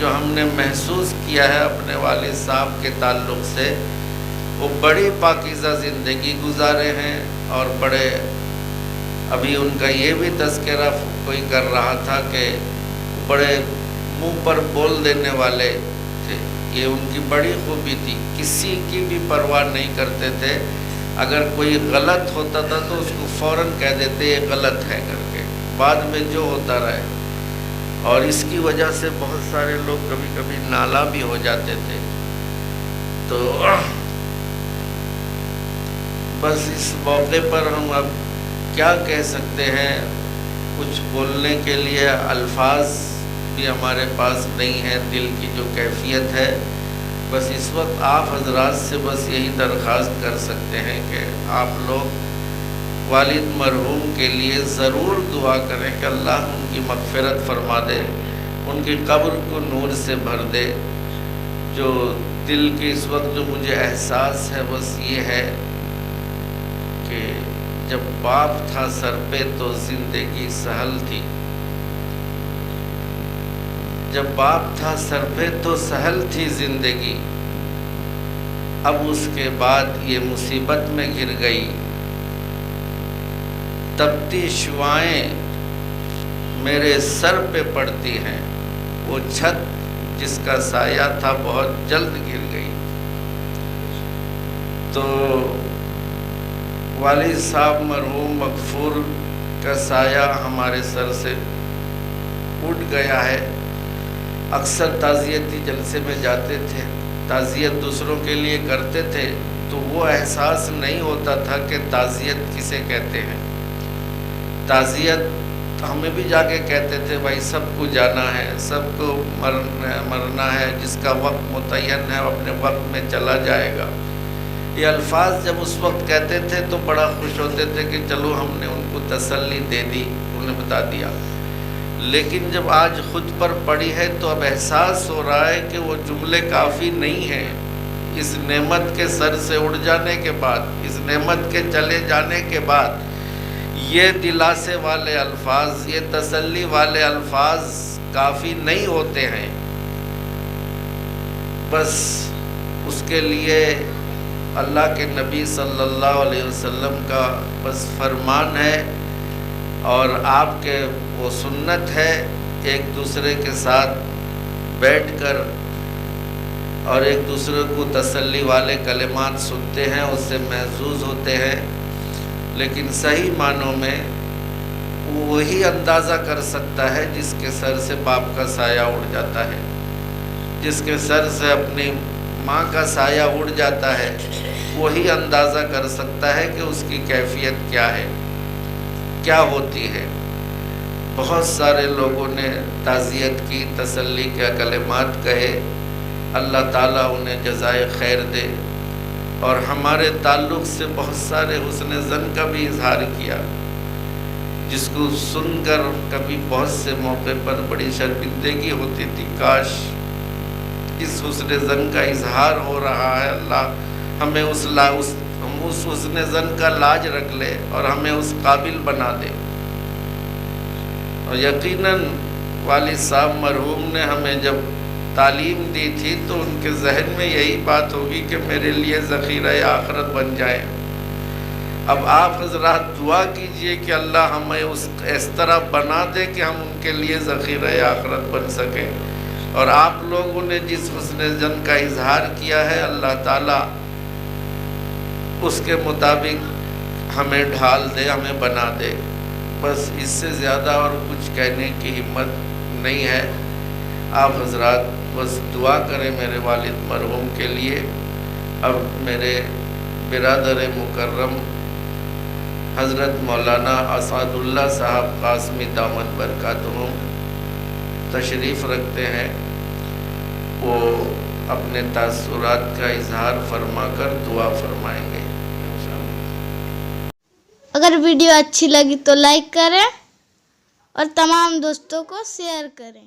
جو ہم نے محسوس کیا ہے اپنے والد صاحب کے تعلق سے، وہ بڑی پاکیزہ زندگی گزارے ہیں، اور بڑے، ابھی ان کا یہ بھی تذکرہ کوئی کر رہا تھا کہ بڑے منہ پر بول دینے والے تھے۔ یہ ان کی بڑی خوبی تھی، کسی کی بھی پرواہ نہیں کرتے تھے۔ اگر کوئی غلط ہوتا تھا تو اس کو فوراً کہہ دیتے یہ غلط ہے کر کے، بعد میں جو ہوتا رہے۔ اور اس کی وجہ سے بہت سارے لوگ کبھی کبھی نالاں بھی ہو جاتے تھے۔ تو بس اس موقع پر ہم اب کیا کہہ سکتے ہیں، کچھ بولنے کے لیے الفاظ بھی ہمارے پاس نہیں ہے، دل کی جو کیفیت ہے۔ بس اس وقت آپ حضرات سے بس یہی درخواست کر سکتے ہیں کہ آپ لوگ والد مرحوم کے لیے ضرور دعا کریں کہ اللہ ان کی مغفرت فرما دے، ان کی قبر کو نور سے بھر دے۔ جو دل کی اس وقت جو مجھے احساس ہے بس یہ ہے کہ جب باپ تھا سر پہ تو زندگی سہل تھی، جب باپ تھا سر پہ تو سہل تھی زندگی، اب اس کے بعد یہ مصیبت میں گر گئی۔ تپتی شعائیں میرے سر پہ پڑتی ہیں، وہ چھت جس کا سایہ تھا بہت جلد گر گئی۔ تو والد صاحب مرحوم مغفور کا سایہ ہمارے سر سے اٹھ گیا ہے۔ اکثر تعزیتی جلسے میں جاتے تھے، تعزیت دوسروں کے لیے کرتے تھے، تو وہ احساس نہیں ہوتا تھا کہ تعزیت کسے کہتے ہیں۔ تعزیت ہمیں بھی جا کے کہتے تھے بھائی سب کو جانا ہے، سب کو مرنا ہے، جس کا وقت متعین ہے اپنے وقت میں چلا جائے گا۔ یہ الفاظ جب اس وقت کہتے تھے تو بڑا خوش ہوتے تھے کہ چلو ہم نے ان کو تسلی دے دی، انہیں بتا دیا۔ لیکن جب آج خود پر پڑی ہے تو اب احساس ہو رہا ہے کہ وہ جملے کافی نہیں ہیں۔ اس نعمت کے سر سے اڑ جانے کے بعد، اس نعمت کے چلے جانے کے بعد، یہ دلاسے والے الفاظ، یہ تسلی والے الفاظ کافی نہیں ہوتے ہیں۔ بس اس کے لیے اللہ کے نبی صلی اللہ علیہ وسلم کا بس فرمان ہے، اور آپ کے وہ سنت ہے، ایک دوسرے کے ساتھ بیٹھ کر اور ایک دوسرے کو تسلی والے کلمات سنتے ہیں، اس سے محظوظ ہوتے ہیں۔ لیکن صحیح معنوں میں وہی اندازہ کر سکتا ہے جس کے سر سے باپ کا سایہ اڑ جاتا ہے، جس کے سر سے اپنی ماں کا سایہ اڑ جاتا ہے، وہی اندازہ کر سکتا ہے کہ اس کی کیفیت کیا ہے، کیا ہوتی ہے۔ بہت سارے لوگوں نے تعزیت کی، تسلی کے کلمات کہے، اللہ تعالیٰ انہیں جزائے خیر دے، اور ہمارے تعلق سے بہت سارے حسن ظن کا بھی اظہار کیا، جس کو سن کر کبھی بہت سے موقع پر بڑی شرمندگی ہوتی تھی، کاش اس حسن ظن کا اظہار ہو رہا ہے، اللہ ہمیں اس حسن ظن کا لاج رکھ لے اور ہمیں اس قابل بنا دے۔ اور یقیناً والد صاحب مرحوم نے ہمیں جب تعلیم دی تھی تو ان کے ذہن میں یہی بات ہوگی کہ میرے لیے ذخیرہ آخرت بن جائے۔ اب آپ حضرات دعا کیجئے کہ اللہ ہمیں اس طرح بنا دے کہ ہم ان کے لیے ذخیرہ آخرت بن سکیں، اور آپ لوگوں نے جس حسن ظن کا اظہار کیا ہے اللہ تعالیٰ اس کے مطابق ہمیں ڈھال دے، ہمیں بنا دے۔ بس اس سے زیادہ اور کچھ کہنے کی ہمت نہیں ہے۔ آپ حضرات بس دعا کریں میرے والد مرحوم کے لیے۔ اب میرے برادر مکرم حضرت مولانا اسعد اللہ صاحب قاسمی دامت برکاتہم تشریف رکھتے ہیں، وہ اپنے تاثرات کا اظہار فرما کر دعا فرمائیں گے۔ اگر ویڈیو اچھی لگی تو لائک کریں اور تمام دوستوں کو شیئر کریں۔